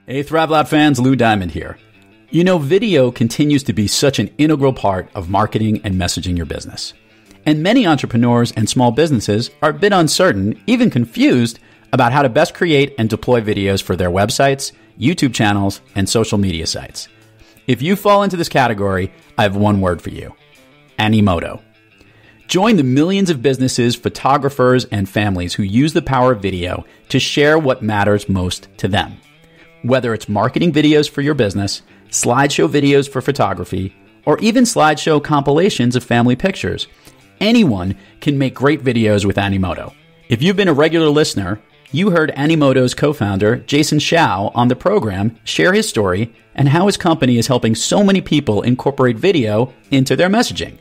Hey, Thrive Loud fans, Lou Diamond here. You know, video continues to be such an integral part of marketing and messaging your business. And many entrepreneurs and small businesses are a bit uncertain, even confused, about how to best create and deploy videos for their websites, YouTube channels, and social media sites. If you fall into this category, I have one word for you: AIMeCast. Join the millions of businesses, photographers, and families who use the power of video to share what matters most to them. Whether it's marketing videos for your business, slideshow videos for photography, or even slideshow compilations of family pictures, anyone can make great videos with AIMeCast. If you've been a regular listener, you heard AIMeCast's co-founder, Jason Shao, on the program share his story and how his company is helping so many people incorporate video into their messaging.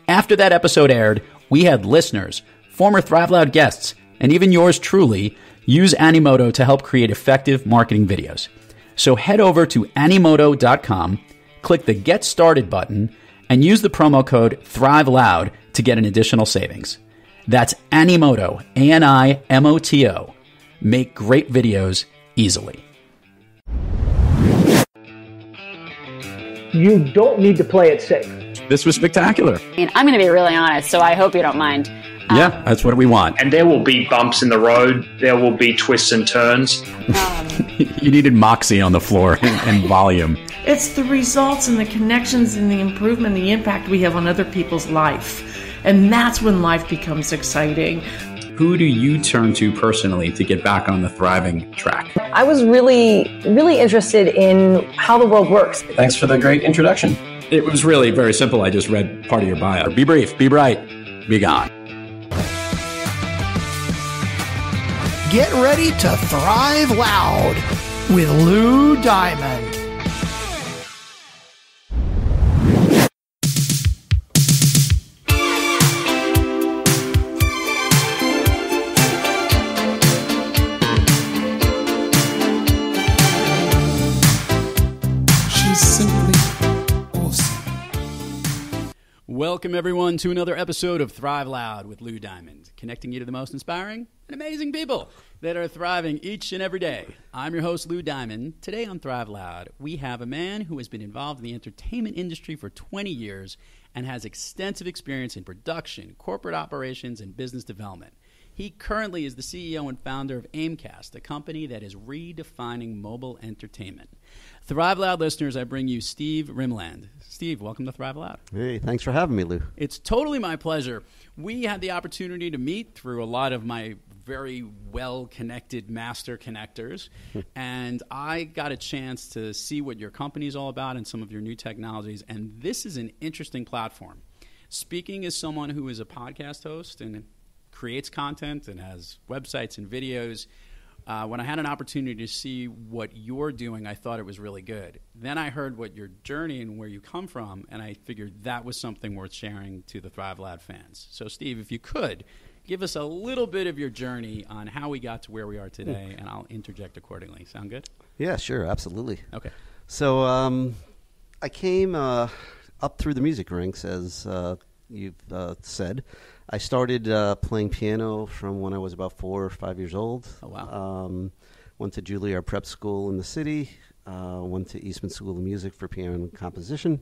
After that episode aired, we had listeners, former Thrive Loud guests, and even yours truly use AIMeCast to help create effective marketing videos. So head over to AIMeCast.com, click the Get Started button, and use the promo code THRIVELOUD to get an additional savings. That's AIMeCast, AIMeCast. Make great videos easily. You don't need to play it safe. This was spectacular. I'm going to be really honest, so I hope you don't mind. Yeah, that's what we want. And there will be bumps in the road. There will be twists and turns. You needed moxie on the floor and volume. It's the results and the connections and the improvement, the impact we have on other people's life. And that's when life becomes exciting. Who do you turn to personally to get back on the thriving track? I was really interested in how the world works. Thanks for the great introduction. It was really very simple. I just read part of your bio. Be brief, be bright, be gone. Get ready to thrive loud with Lou Diamond. She's simply awesome. Welcome, everyone, to another episode of Thrive Loud with Lou Diamond, connecting you to the most inspiring and amazing people that are thriving each and every day. I'm your host, Lou Diamond. Today on Thrive Loud, we have a man who has been involved in the entertainment industry for 20 years and has extensive experience in production, corporate operations, and business development. He currently is the CEO and founder of AIMeCast, a company that is redefining mobile entertainment. Thrive Loud listeners, I bring you Steve Rimland. Steve, welcome to Thrive Loud. Hey, thanks for having me, Lou. It's totally my pleasure. We had the opportunity to meet through a lot of my very well-connected master connectors, and I got a chance to see what your company is all about and some of your new technologies, and this is an interesting platform. Speaking as someone who is a podcast host and creates content and has websites and videos, when I had an opportunity to see what you're doing, I thought it was really good. Then I heard what your journey and where you come from, and I figured that was something worth sharing to the Thrive Loud fans. So, Steve, if you could, give us a little bit of your journey on how we got to where we are today, and I'll interject accordingly. Sound good? Yeah, sure, absolutely. Okay. So I came up through the music ranks, as you've said. I started playing piano from when I was about 4 or 5 years old. Oh, wow. Went to Juilliard Prep School in the city. Went to Eastman School of Music for piano and composition.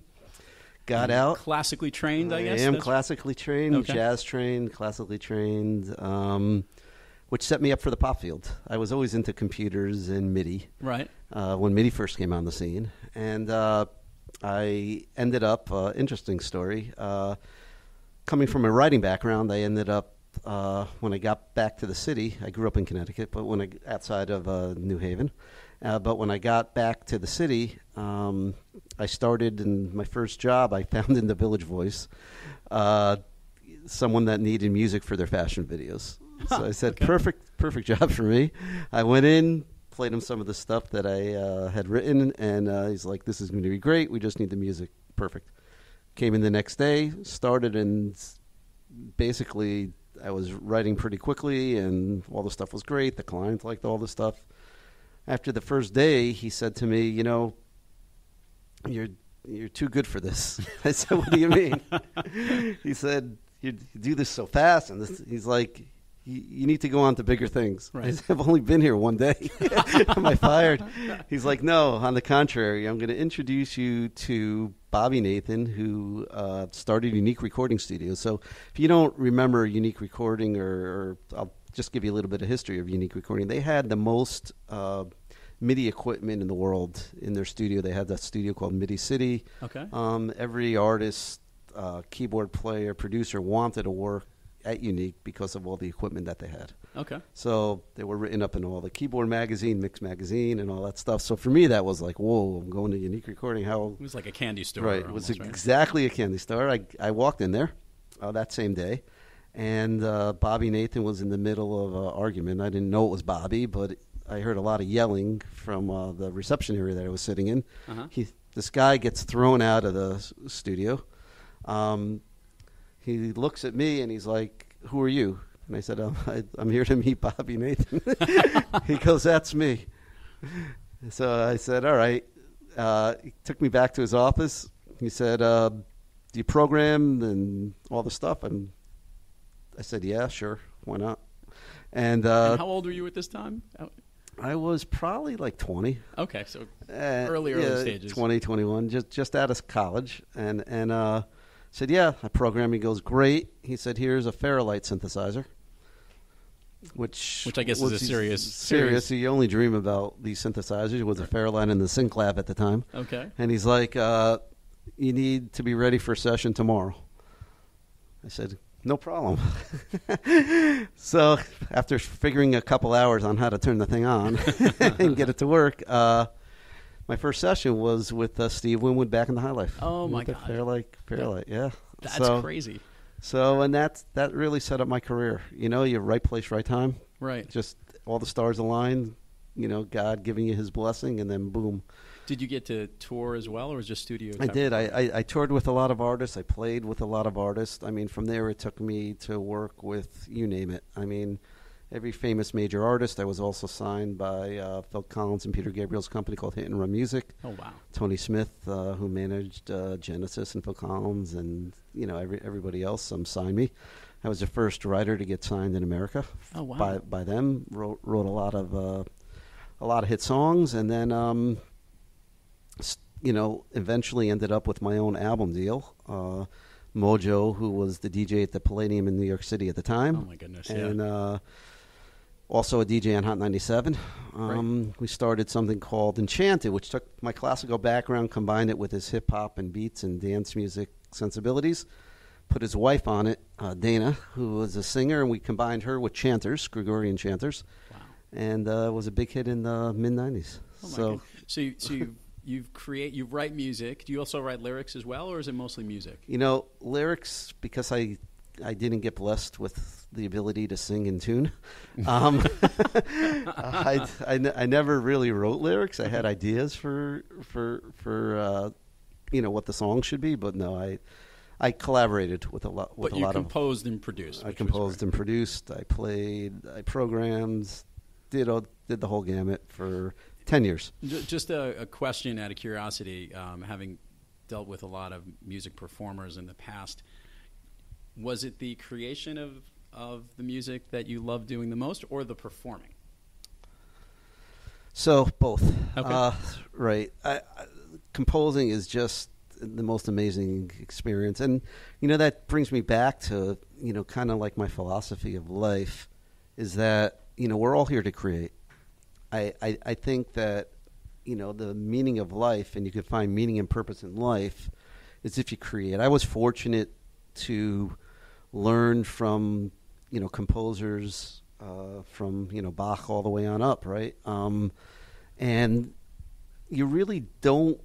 Got out. Classically trained, I guess? I am classically trained, okay. Jazz trained, classically trained, which set me up for the pop field. I was always into computers and MIDI. Right. When MIDI first came on the scene. And I ended up, interesting story, coming from a writing background, I ended up, when I got back to the city, I grew up in Connecticut, but outside of New Haven. But when I got back to the city, I started in my first job, I found in the Village Voice someone that needed music for their fashion videos. So I said, okay. perfect job for me. I went in, played him some of the stuff that I had written, and he's like, this is going to be great. We just need the music. Perfect. Came in the next day, started, and basically I was writing pretty quickly, and all the stuff was great. The client liked all the stuff. After the first day, he said to me, you know, you're too good for this. I said, what do you mean? He said, you do this so fast. And he's like, you need to go on to bigger things. Right. I said, I've only been here one day. Am I fired? He's like, no, on the contrary, I'm going to introduce you to Bobby Nathan, who started Unique Recording Studios. So if you don't remember Unique Recording, or I'll just give you a little bit of history of Unique Recording, they had the most MIDI equipment in the world in their studio. They had that studio called MIDI City. Okay. Every artist, keyboard player, producer wanted to work at Unique because of all the equipment that they had. Okay. So they were written up in all the Keyboard Magazine, Mix Magazine, and all that stuff. So for me, that was like, whoa, I'm going to Unique Recording. How? It was like a candy store. Right. It was exactly a candy store. I walked in there that same day, and Bobby Nathan was in the middle of an argument. I didn't know it was Bobby, but I heard a lot of yelling from the reception area that I was sitting in. Uh-huh. This guy gets thrown out of the studio. He looks at me and he's like, "Who are you?" And I said, I'm here to meet Bobby Nathan. He goes, "That's me." So I said, all right. He took me back to his office. He said, do you program and all the stuff? And I said, yeah, sure. Why not? And how old were you at this time? I was probably like 20. Okay, so early stages. 20, 21, just out of college. And said, yeah, I program. He goes, great. He said, here's a Fairlight synthesizer. Which I guess is a serious. You only dream about these synthesizers. It was a Fairlight and the Synclav at the time. Okay. And he's like, you need to be ready for session tomorrow. I said, no problem. So after figuring a couple hours on how to turn the thing on and get it to work, my first session was with Steve Winwood back in the High Life. Oh, my God. Fairlight, yeah. That's crazy. So, and that really set up my career. You know, you're right place, right time. Right. Just all the stars aligned, you know, God giving you his blessing, and then boom. Did you get to tour as well, or was it just studio? I did. I toured with a lot of artists. I played with a lot of artists. I mean, from there it took me to work with, you name it. I mean, every famous major artist. I was also signed by Phil Collins and Peter Gabriel's company called Hit and Run Music. Oh, wow. Tony Smith, who managed Genesis and Phil Collins, and you know everybody else signed me. I was the first writer to get signed in America. Oh, wow. By them. Wrote a lot of hit songs, and then you know, eventually ended up with my own album deal. Mojo, who was the DJ at the Palladium in New York City at the time. Oh, my goodness, and also a DJ on Hot 97. Right. We started something called Enchanted, which took my classical background, combined it with his hip-hop and beats and dance music sensibilities, put his wife on it, Dana, who was a singer, and we combined her with chanters, Gregorian chanters. Wow. And it was a big hit in the mid-'90s. Oh, so you write music. Do you also write lyrics as well, or is it mostly music? You know, lyrics, because I didn't get blessed with the ability to sing in tune. I never really wrote lyrics. I had ideas for you know, what the song should be, but no, I collaborated with a lot of. But you composed and produced. I composed and produced. I played. I programmed. Did the whole gamut for 10 years. Just a question out of curiosity, having dealt with a lot of music performers in the past, was it the creation of the music that you love doing the most, or the performing? So both. Okay. Right. Composing is just the most amazing experience, and you know that brings me back to, you know, kind of like my philosophy of life is that, you know, we're all here to create. I think that, you know, the meaning of life, and you can find meaning and purpose in life, is if you create. I was fortunate to learn from, you know, composers from, you know, Bach all the way on up, right? And you really don't,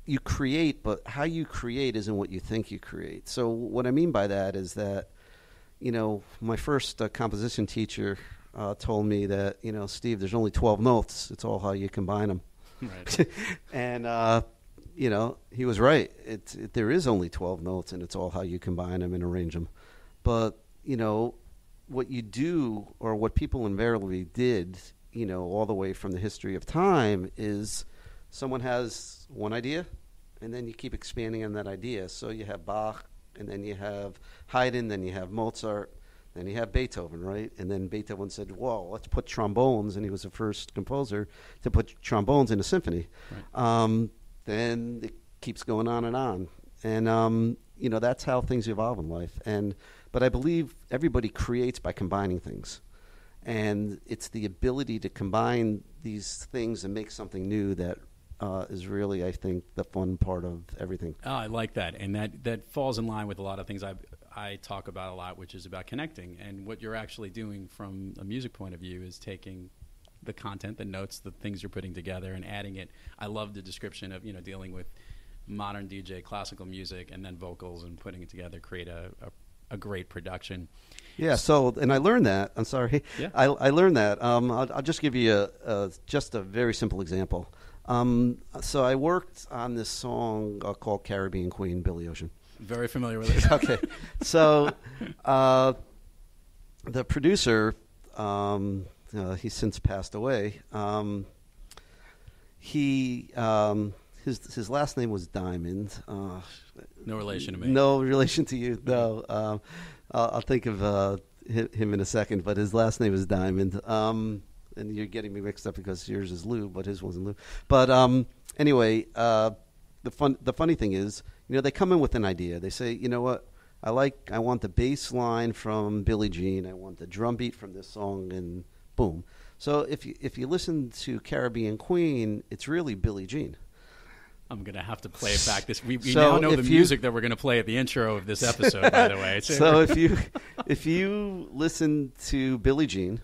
you create, but how you create isn't what you think you create. So what I mean by that is that, you know, my first composition teacher told me that, you know, Steve, there's only 12 notes. It's all how you combine them. Right. And, you know, he was right. There is only 12 notes, and it's all how you combine them and arrange them. But, you know, what you do, or what people invariably did, you know, all the way from the history of time, is someone has one idea, and then you keep expanding on that idea. So you have Bach, and then you have Haydn, then you have Mozart. Then you have Beethoven, right? And then Beethoven said, well, let's put trombones, and he was the first composer to put trombones in a symphony. Right. Then it keeps going on. And, that's how things evolve in life. But I believe everybody creates by combining things. And it's the ability to combine these things and make something new that is really, I think, the fun part of everything. Oh, I like that. And that falls in line with a lot of things I talk about a lot, which is about connecting. And what you're actually doing from a music point of view is taking the content, the notes, the things you're putting together and adding it. I love the description of, dealing with modern DJ, classical music, and then vocals and putting it together, create a great production. Yeah, and I learned that. I'm sorry. Yeah. I learned that. I'll just give you just a very simple example. So I worked on this song called Caribbean Queen, Billy Ocean. Very familiar with it. Okay. So the producer, he's since passed away. His last name was Diamond. No relation to me. No relation to you. No. I'll think of him in a second, but his last name is Diamond. And you're getting me mixed up because yours is Lou, but his wasn't Lou. But anyway, the funny thing is, they come in with an idea. They say, you know what, I want the bass line from Billie Jean. I want the drum beat from this song, and boom. So if you listen to Caribbean Queen, it's really Billie Jean. I'm going to have to play it back. We now know the music that we're going to play at the intro of this episode, by the way. So if you listen to Billie Jean,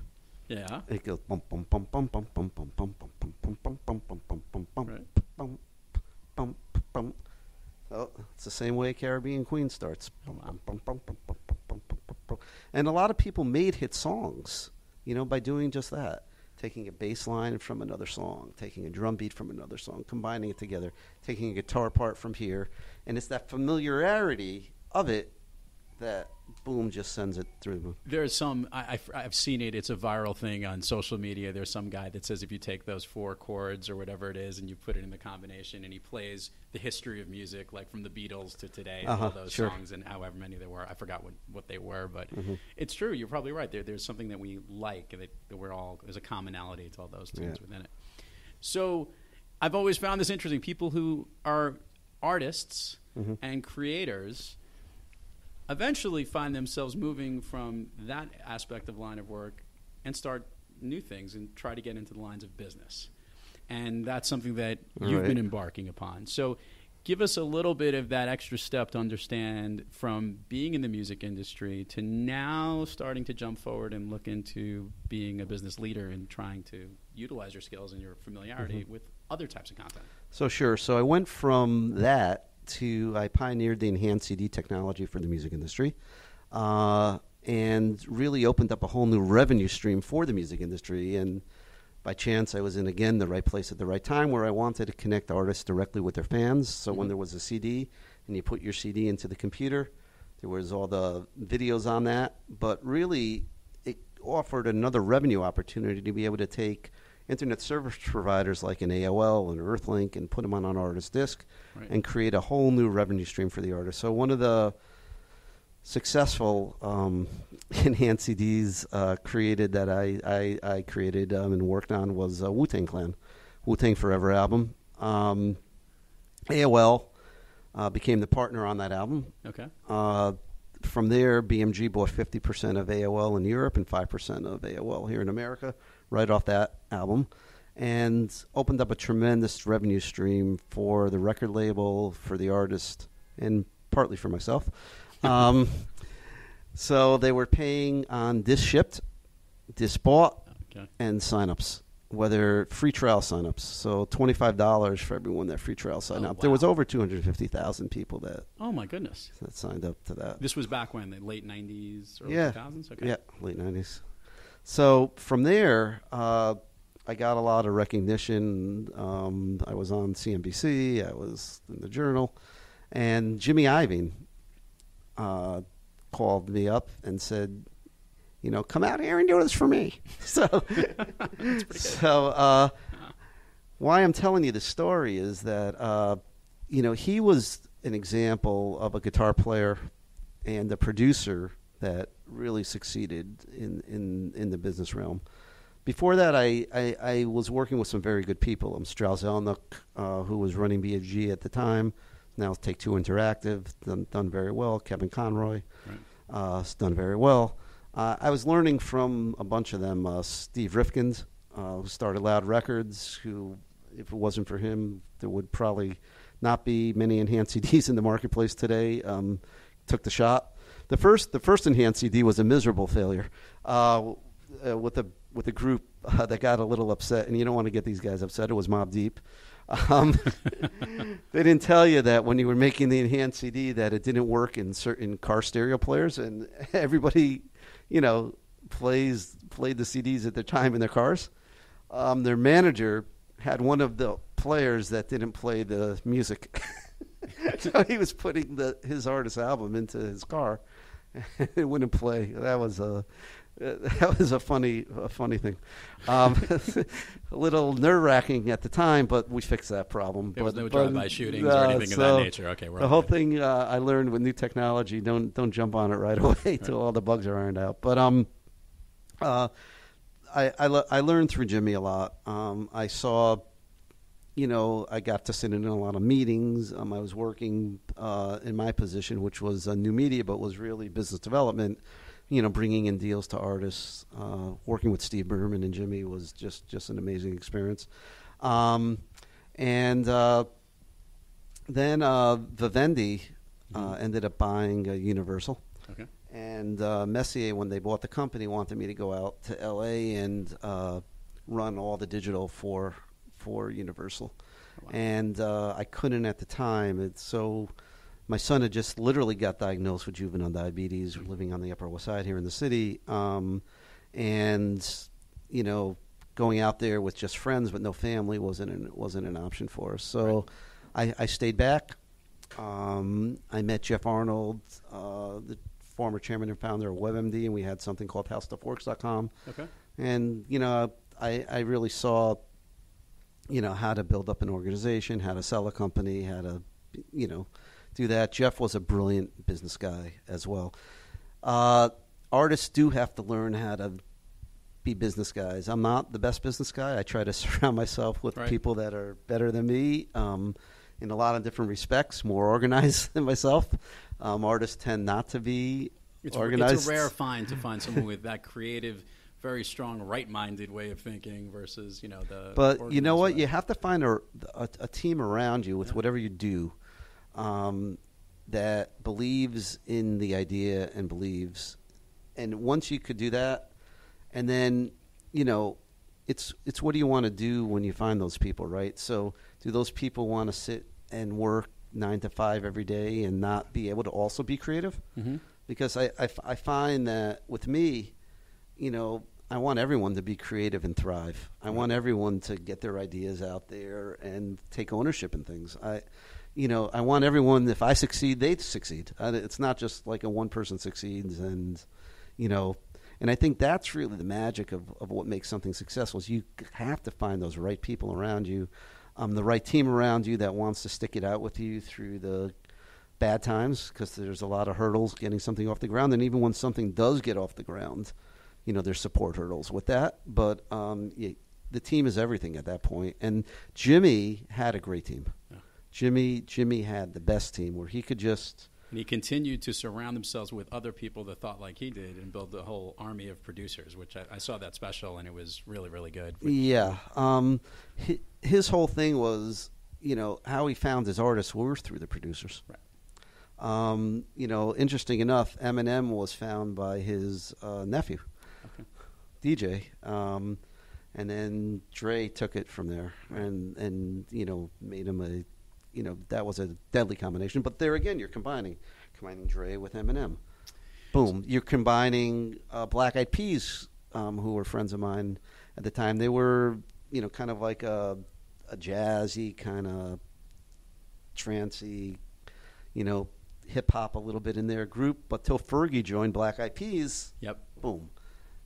yeah, it goes bum bum bum bum bum bum bum bum bum bum bum bum bum bum bum bum bum bum bum. Oh, it's the same way Caribbean Queen starts. And a lot of people made hit songs, by doing just that. Taking a bass line from another song, taking a drum beat from another song, combining it together, taking a guitar part from here. And it's that familiarity of it that, boom, just sends it through. There's some, I've seen it, it's a viral thing on social media. There's some guy that says if you take those 4 chords or whatever it is and you put it in the combination, and he plays the history of music, like from the Beatles to today, all those songs and however many there were. I forgot what they were, but it's true. You're probably right. There's something that we like, that we're all, there's a commonality to all those things within it. So I've always found this interesting. People who are artists and creators eventually find themselves moving from that aspect of line of work and start new things and try to get into the lines of business. And that's something that you've been embarking upon. So give us a little bit of that extra step to understand from being in the music industry to now starting to jump forward and look into being a business leader and trying to utilize your skills and your familiarity with other types of content. So sure. So I went from that I pioneered the enhanced CD technology for the music industry, and really opened up a whole new revenue stream for the music industry. And by chance, I was in, again, the right place at the right time, where I wanted to connect artists directly with their fans. So when there was a CD and you put your CD into the computer, there was all the videos on that. But really, it offered another revenue opportunity to be able to take internet service providers like an AOL and Earthlink and put them on an artist disc and create a whole new revenue stream for the artist. So one of the successful enhanced CDs created that I created and worked on was Wu-Tang Clan, Wu-Tang Forever album. AOL became the partner on that album. Okay. From there, BMG bought 50% of AOL in Europe and 5% of AOL here in America right off that album, and opened up a tremendous revenue stream for the record label, for the artist, and partly for myself. So they were paying on disc shipped, disc bought, and signups, whether free trial signups. So $25 for everyone that free trial signed up. Wow. There was over 250,000 people that. Oh my goodness! That signed up to that. This was back when, the late 90s, early 2000s. Okay. Yeah, late 90s. So from there, I got a lot of recognition. I was on CNBC. I was in the Journal, and Jimmy Iovine called me up and said, come out here and do this for me. So, why I'm telling you this story is that, he was an example of a guitar player and a producer that really succeeded in the business realm. Before that, I was working with some very good people. Strauss Zelnick, who was running BFG at the time, now Take-Two Interactive, done very well. Kevin Conroy, has done very well. I was learning from a bunch of them. Steve Rifkind, who started Loud Records, who, if it wasn't for him, there would probably not be many enhanced CDs in the marketplace today. Took the shot. The first enhanced CD was a miserable failure with a group that got a little upset, and you don't want to get these guys upset. It was Mobb Deep. They didn't tell you that when you were making the enhanced CD that it didn't work in certain car stereo players, and everybody, played the CDs at the time in their cars. Their manager had one of the players that didn't play the music. So he was putting his artist album into his car, and it wouldn't play. That was a funny thing. A little nerve-wracking at the time, but we fixed that problem. There was no drive-by shootings or anything of that nature. Okay, the whole thing I learned with new technology, don't jump on it right away till all the bugs are ironed out. But I learned through Jimmy a lot. I saw, I got to sit in a lot of meetings. I was working in my position, which was new media, but was really business development. Bringing in deals to artists, working with Steve Berman and Jimmy was just an amazing experience. And then Vivendi ended up buying Universal. Okay. And Messier, when they bought the company, wanted me to go out to L.A. and run all the digital for Universal. Wow. And I couldn't at the time. My son had just literally got diagnosed with juvenile diabetes, living on the Upper West Side here in the city. Going out there with just friends but no family wasn't an option for us. So I stayed back. I met Jeff Arnold, the former chairman and founder of WebMD, and we had something called HowStuffWorks.com. Okay. And, I really saw, how to build up an organization, how to sell a company, how to, do that. Jeff was a brilliant business guy as well. Artists do have to learn how to be business guys. I'm not the best business guy. I try to surround myself with people that are better than me in a lot of different respects, more organized than myself. Artists tend not to be organized. It's a rare find to find someone with that creative, very strong, right-minded way of thinking versus, the... But you know what? You have to find a team around you with whatever you do that believes in the idea and believes. And once you could do that, and then, it's what do you want to do when you find those people, right? So do those people want to sit and work 9 to 5 every day and not be able to also be creative? Mm-hmm. Because I find that with me, I want everyone to be creative and thrive. I want everyone to get their ideas out there and take ownership in things. I want everyone, if I succeed, they succeed. It's not just like a one person succeeds and I think that's really the magic of what makes something successful is you have to find those right people around you, the right team around you that wants to stick it out with you through the bad times because there's a lot of hurdles getting something off the ground. And even when something does get off the ground, there's support hurdles with that. But the team is everything at that point. And Jimmy had a great team. Yeah. Jimmy had the best team where he could just... And he continued to surround himself with other people that thought like he did and build a whole army of producers, which I saw that special, and it was really, really good. Yeah. His whole thing was, how he found his artists were through the producers. Right. Interesting enough, Eminem was found by his nephew, DJ, and then Dre took it from there and made him a... that was a deadly combination. But there again, you're combining Dre with Eminem. Boom. You're combining Black Eyed Peas, who were friends of mine at the time. They were, kind of like a jazzy, kind of trancey, hip-hop a little bit in their group. But till Fergie joined Black Eyed Peas, boom.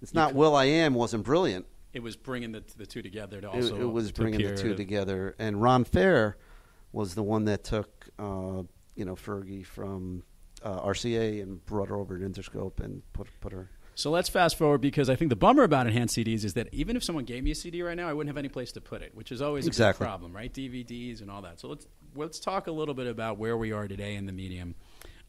It's not Will.i.am wasn't brilliant. It was bringing the two together to also... It was bringing the two together. And Ron Fair was the one that took, Fergie from RCA and brought her over to Interscope and put her. So let's fast forward, because I think the bummer about enhanced CDs is that even if someone gave me a CD right now, I wouldn't have any place to put it, which is always a big problem, right? DVDs and all that. So let's talk a little bit about where we are today in the medium,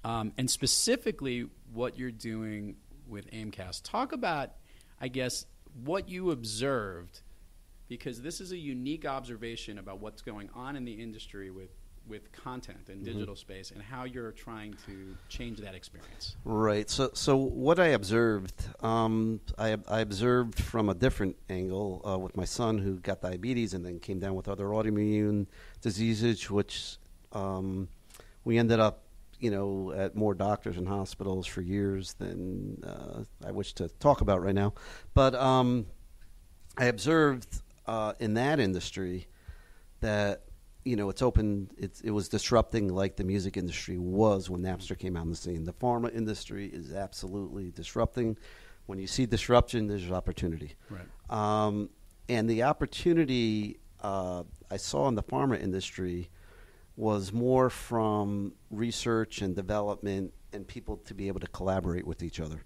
and specifically what you're doing with AIMeCast. Talk about, I guess, what you observed, because this is a unique observation about what's going on in the industry with content and digital space, and how you're trying to change that experience. Right. So what I observed, I observed from a different angle with my son, who got diabetes and then came down with other autoimmune diseases, which we ended up, at more doctors and hospitals for years than I wish to talk about right now. But I observed in that industry that, it was disrupting like the music industry was when Napster came out on the scene. The pharma industry is absolutely disrupting. When you see disruption, there's opportunity. Right. And the opportunity I saw in the pharma industry was more from research and development and people to be able to collaborate with each other.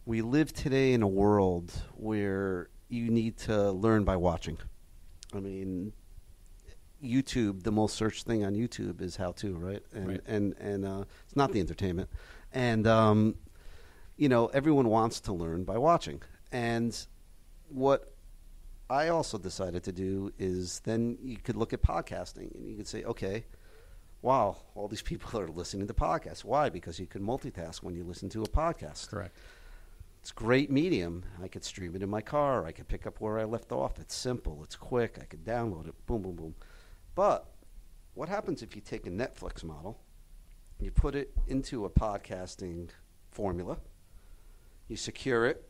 We live today in a world where you need to learn by watching. I mean, YouTube, the most searched thing on YouTube is how-to, right? And it's not the entertainment. And, everyone wants to learn by watching. And what I also decided to do is then you could look at podcasting and you could say, okay, wow, all these people are listening to podcasts. Why? Because you can multitask when you listen to a podcast. Correct. It's a great medium. I could stream it in my car. I could pick up where I left off. It's simple. It's quick. I could download it. Boom, boom, boom. But what happens if you take a Netflix model, you put it into a podcasting formula, you secure it,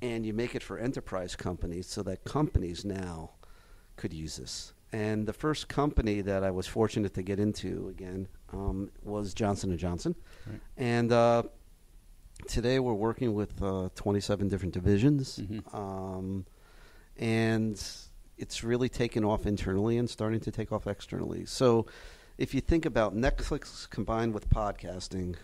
and you make it for enterprise companies so that companies now could use this? And the first company that I was fortunate to get into, again, was Johnson & Johnson. Right. And today we're working with 27 different divisions. And it's really taken off internally and starting to take off externally. So if you think about Netflix combined with podcasting,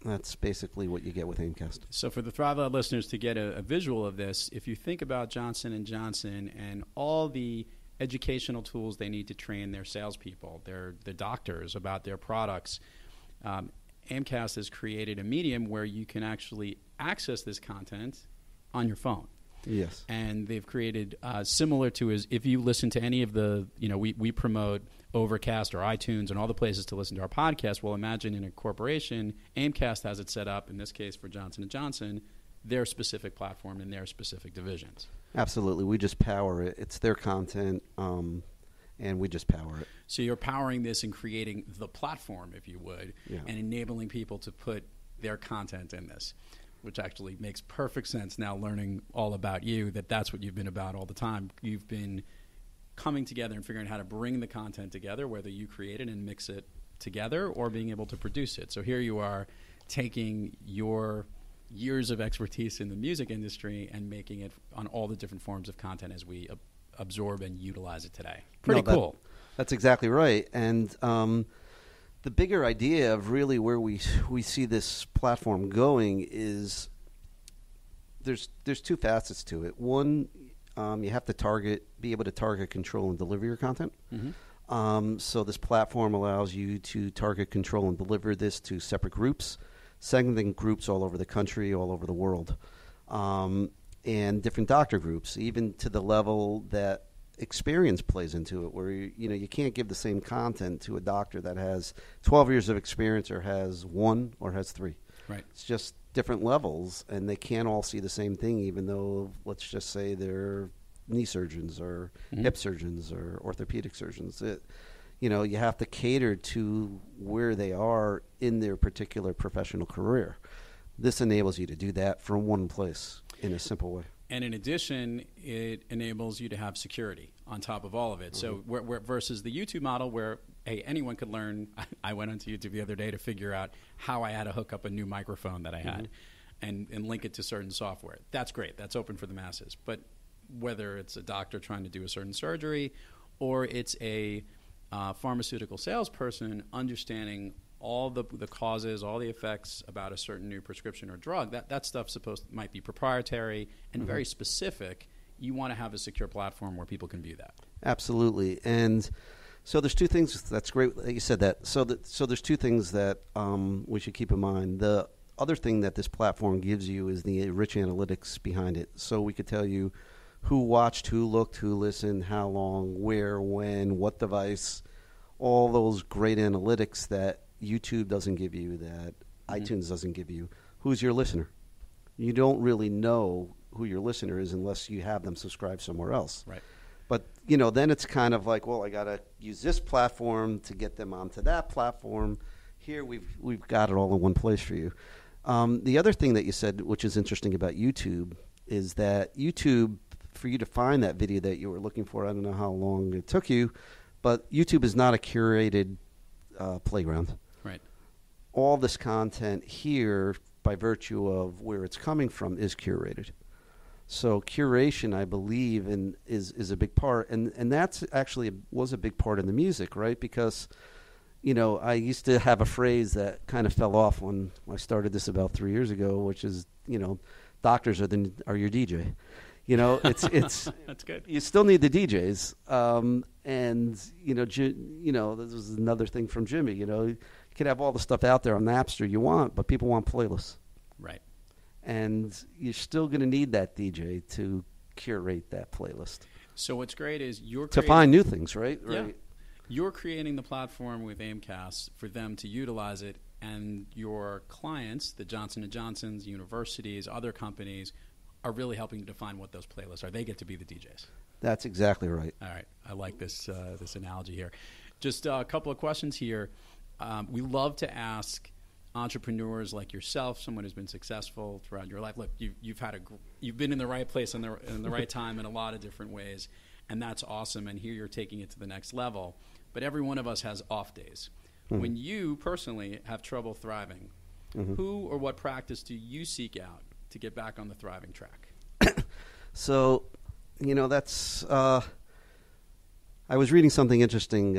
that's basically what you get with AIMeCast. So for the Thrive Loud listeners to get a visual of this, if you think about Johnson & Johnson and all the educational tools they need to train their salespeople, their doctors about their products, AIMeCast has created a medium where you can actually access this content on your phone. Yes. And they've created similar to as if you listen to any of the, we promote Overcast or iTunes and all the places to listen to our podcast. Well, imagine in a corporation, AIMeCast has it set up, in this case for Johnson & Johnson, their specific platform and their specific divisions. Absolutely. We just power it. It's their content, and we just power it. So you're powering this and creating the platform, if you would, and enabling people to put their content in this, which actually makes perfect sense now learning all about you, that's what you've been about all the time. You've been coming together and figuring out how to bring the content together, whether you create it and mix it together or being able to produce it. So here you are taking your years of expertise in the music industry and making it on all the different forms of content as we absorb and utilize it today. Pretty cool. That's exactly right. And the bigger idea of really where we see this platform going is there's two facets to it. One, you have to be able to target, control, and deliver your content. So this platform allows you to target, control, and deliver this to separate groups, segmenting groups all over the country, all over the world, and different doctor groups, even to the level that experience plays into it, where you can't give the same content to a doctor that has 12 years of experience or has 1 or has 3. Right. It's just different levels, and they can't all see the same thing, even though, let's just say, they're knee surgeons or hip surgeons or orthopedic surgeons. You have to cater to where they are in their particular professional career. This enables you to do that from one place in a simple way. And in addition, it enables you to have security on top of all of it. So where versus the YouTube model where, hey, anyone could learn. I went onto YouTube the other day to figure out how I had to hook up a new microphone that I had and link it to certain software. That's great. That's open for the masses. But whether it's a doctor trying to do a certain surgery or it's a pharmaceutical salesperson understanding all the causes, all the effects about a certain new prescription or drug, that stuff might be proprietary and very specific. You want to have a secure platform where people can view that. Absolutely. And so there's two things. That's great that you said that. So there's two things that we should keep in mind. The other thing that this platform gives you is the rich analytics behind it. So we could tell you who watched, who looked, who listened, how long, where, when, what device, all those great analytics that YouTube doesn't give you, that iTunes doesn't give you. Who's your listener? You don't really know who your listener is unless you have them subscribe somewhere else. Right. But, then it's kind of like, well, I got to use this platform to get them onto that platform. Here we've got it all in one place for you. The other thing that you said, which is interesting about YouTube, is that YouTube, for you to find that video that you were looking for, I don't know how long it took you, but YouTube is not a curated playground. Right. All this content here, by virtue of where it's coming from, is curated. So curation, I believe, is a big part, and that's actually was a big part in the music, right? Because, I used to have a phrase that kind of fell off when I started this about 3 years ago, which is, doctors are your DJ. It's that's good. You still need the DJs, and this was another thing from Jimmy. You can have all the stuff out there on Napster you want, but people want playlists. Right. And you're still going to need that DJ to curate that playlist. So what's great is to find new things, right? Yeah. Right. You're creating the platform with AIMeCast for them to utilize it, and your clients, the Johnson & Johnsons, universities, other companies, are really helping to define what those playlists are. They get to be the DJs. That's exactly right. All right. I like this this analogy here. Just a couple of questions here. We love to ask entrepreneurs like yourself, someone who's been successful throughout your life. Look, you've been in the right place in the right time in a lot of different ways, and that's awesome. And here you're taking it to the next level. But every one of us has off days. When you personally have trouble thriving, who or what practice do you seek out to get back on the thriving track? So, that's. I was reading something interesting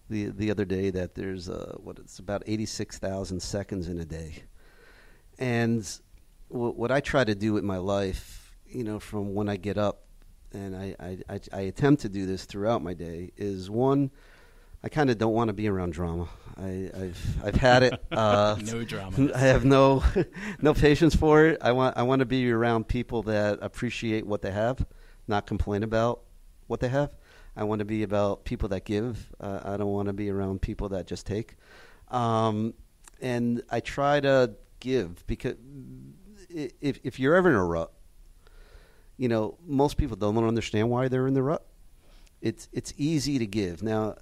the other day that there's it's about 86,000 seconds in a day, and what I try to do with my life, from when I get up, and I attempt to do this throughout my day, is one, I kind of don't want to be around drama. I've had it. No drama. I have no patience for it. I want to be around people that appreciate what they have, not complain about what they have. I want to be about people that give. I don't want to be around people that just take. And I try to give, because if you're ever in a rut, most people don't understand why they're in the rut. It's easy to give. Now,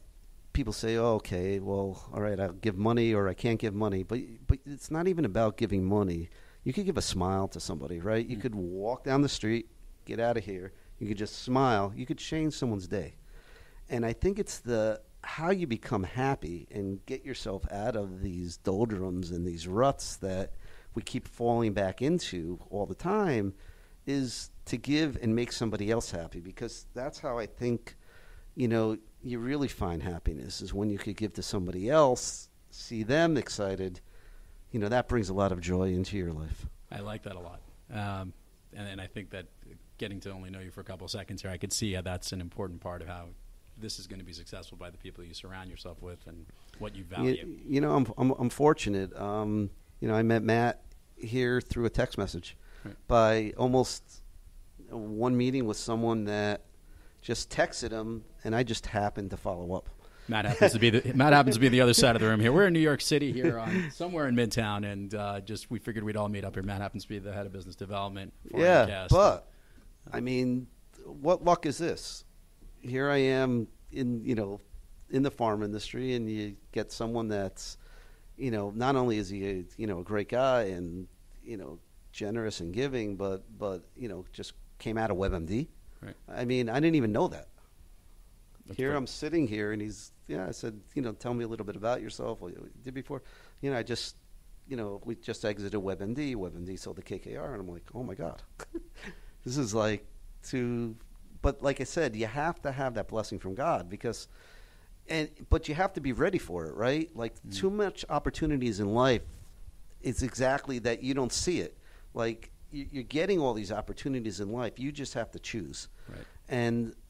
people say, oh, okay, well, all right, I'll give money or I can't give money. But it's not even about giving money. You could give a smile to somebody, right? You could walk down the street, get out of here. You could just smile. You could change someone's day. And I think it's how you become happy and get yourself out of these doldrums and these ruts that we keep falling back into all the time, is to give and make somebody else happy. Because that's how I think, you really find happiness, is when you could give to somebody else, see them excited. That brings a lot of joy into your life. I like that a lot. And I think that getting to only know you for a couple of seconds here, I could see how that's an important part of how this is going to be successful by the people you surround yourself with and what you value. I'm fortunate. I met Matt here through a text message, right, by almost one meeting with someone that just texted him, and I just happened to follow up. Matt happens to be the other side of the room here. We're in New York City here, somewhere in Midtown, and we figured we'd all meet up here. Matt happens to be the head of business development for AIMeCast. But I mean, what luck is this? Here I am in the farm industry, and you get someone that's, not only is he a great guy and generous and giving, but just came out of WebMD. Right. I mean, I didn't even know that. That's here great. I'm sitting here, and I said, tell me a little bit about yourself. What you did before. I just, we just exited WebMD. WebMD sold the KKR, and I'm like, oh my God, this is like but like I said, you have to have that blessing from God, because But you have to be ready for it, right? Like too much opportunities in life, it's exactly that you don't see it. Like you're getting all these opportunities in life, you just have to choose. Right.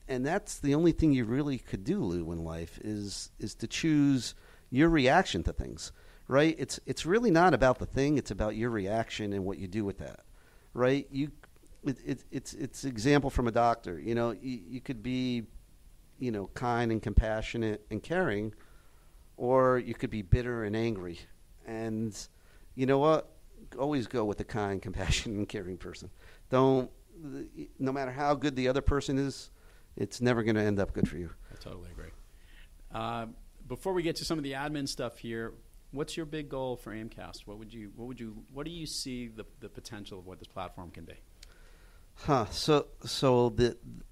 And that's the only thing you really could do, Lou, in life is to choose your reaction to things, right? It's really not about the thing; it's about your reaction and what you do with that, right? It's example from a doctor. You know, you could be, you know, kind and compassionate and caring, or you could be bitter and angry. And you know what? Always go with the kind, compassionate, and caring person. No matter how good the other person is, it's never going to end up good for you. I totally agree. Before we get to some of the admin stuff here, what's your big goal for AIMeCast? What do you see the potential of what this platform can be? So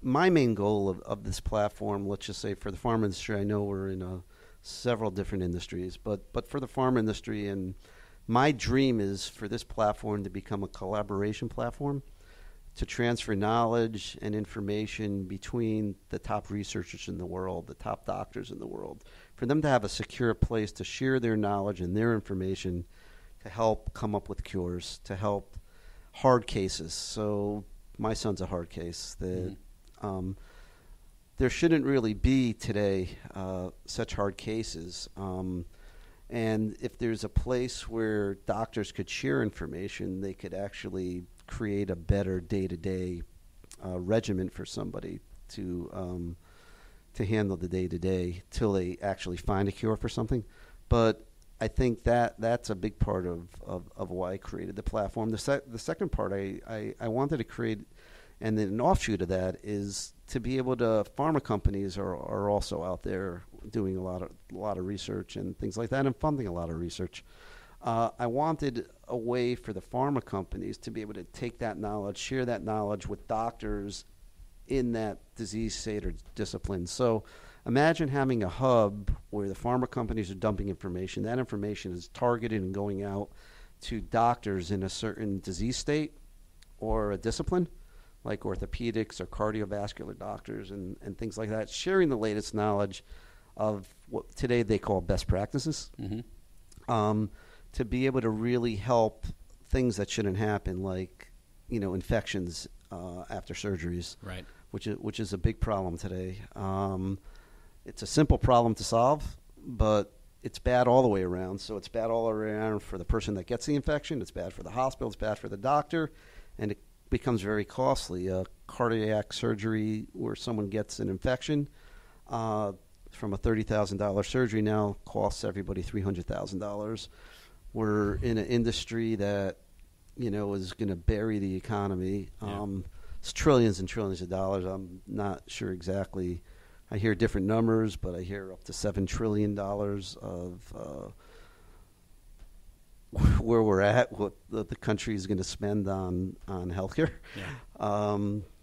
my main goal of this platform, let's just say for the pharma industry, I know we're in several different industries, but for the pharma industry, and my dream is for this platform to become a collaboration platform to transfer knowledge and information between the top researchers in the world, the top doctors in the world, for them to have a secure place to share their knowledge and their information to help come up with cures, to help hard cases. So my son's a hard case. There shouldn't really be today such hard cases. And if there's a place where doctors could share information, they could actually create a better day-to-day regimen for somebody to handle the day-to-day till they actually find a cure for something. But I think that's a big part of why I created the platform. The second part I wanted to create, and then an offshoot of that is to be able to, pharma companies are also out there doing a lot of research and things like that, and funding a lot of research. I wanted a way for the pharma companies to be able to take that knowledge, share that knowledge with doctors in that disease state or discipline. So imagine having a hub where the pharma companies are dumping information. That information is targeted and going out to doctors in a certain disease state or a discipline, like orthopedics or cardiovascular doctors and things like that, sharing the latest knowledge of what today they call best practices, to be able to really help things that shouldn't happen, like, you know, infections after surgeries, right? Which is a big problem today. It's a simple problem to solve, but it's bad all the way around. So it's bad all around for the person that gets the infection. It's bad for the hospital. It's bad for the doctor, and it becomes very costly. Cardiac surgery where someone gets an infection from a $30,000 surgery now costs everybody $300,000. We're in an industry that, you know, is going to bury the economy. It's trillions and trillions of dollars. I'm not sure exactly. I hear different numbers, but I hear up to $7 trillion of where we're at, what the country is going to spend on healthcare.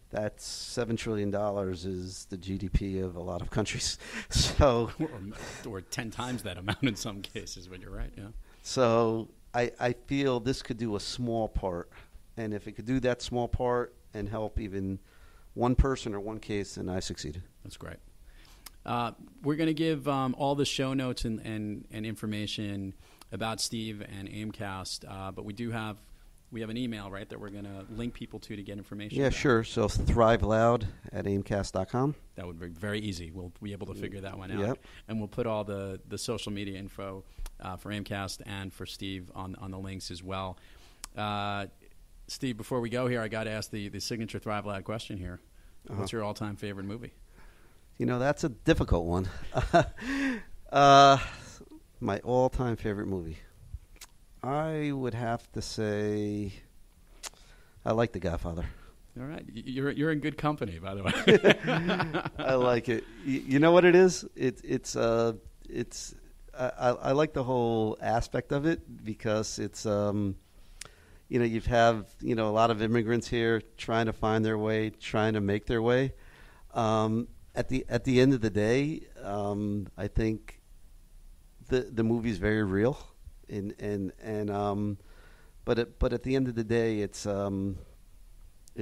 That's $7 trillion is the GDP of a lot of countries. So, or 10 times that amount in some cases, but you're right, yeah. So I feel this could do a small part. And if it could do that small part and help even one person or one case, then I succeeded. That's great. We're going to give all the show notes and information about Steve and AIMeCast, but we have an email, right, that we're going to link people to get information. Yeah, about. Sure. So thriveloud@aimecast.com. That would be very easy. We'll be able to figure that one out. Yep. And we'll put all the social media info for AIMeCast and for Steve on the links as well. Steve, before we go here, I got to ask the signature Thrive Loud question here. What's your all-time favorite movie? You know, that's a difficult one. My all-time favorite movie. I would have to say I like The Godfather. All right. You're in good company, by the way. I like it. You know what it is? I like the whole aspect of it because it's you know, you have, you know, a lot of immigrants here trying to find their way, trying to make their way. At the end of the day, I think the movie is very real, but at the end of the day, it's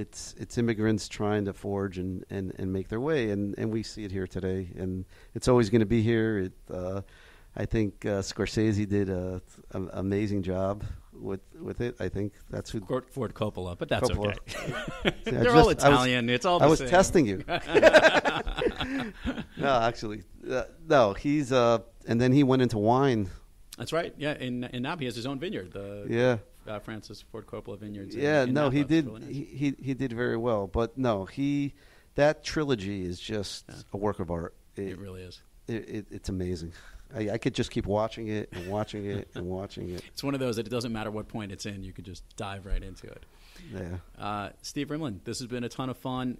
it's immigrants trying to forge and make their way, and we see it here today, and it's always going to be here. I think Scorsese did an amazing job with it. I think that's who Ford Coppola, but that's Coppola. Okay. They're all Italian. It's all the same. I was testing you. No, actually, no. He's and then he went into wine. That's right. Yeah, and now he has his own vineyard. Francis Ford Coppola Vineyards. Yeah, in no, Napa. he did. Really nice. He did very well. But no, that trilogy is just a work of art. It really is. It's amazing. I could just keep watching it and watching it and watching it. It's one of those that it doesn't matter what point it's in, you could just dive right into it. Yeah. Steve Rimland, this has been a ton of fun.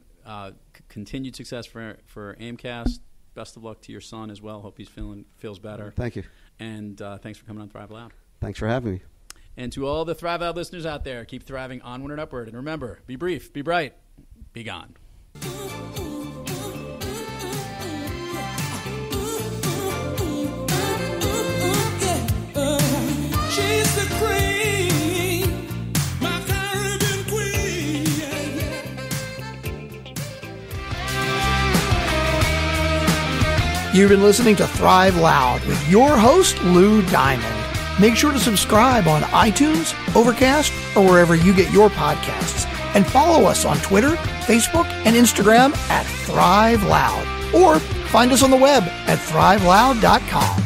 Continued success for AIMeCast. Best of luck to your son as well. Hope he feels better. Thank you. And thanks for coming on Thrive Loud. Thanks for having me. And to all the Thrive Loud listeners out there, keep thriving onward and upward. And remember, be brief, be bright, be gone. She's the queen, my Caribbean queen. You've been listening to Thrive Loud with your host, Lou Diamond. Make sure to subscribe on iTunes, Overcast, or wherever you get your podcasts. And follow us on Twitter, Facebook, and Instagram at Thrive Loud. Or find us on the web at thriveloud.com.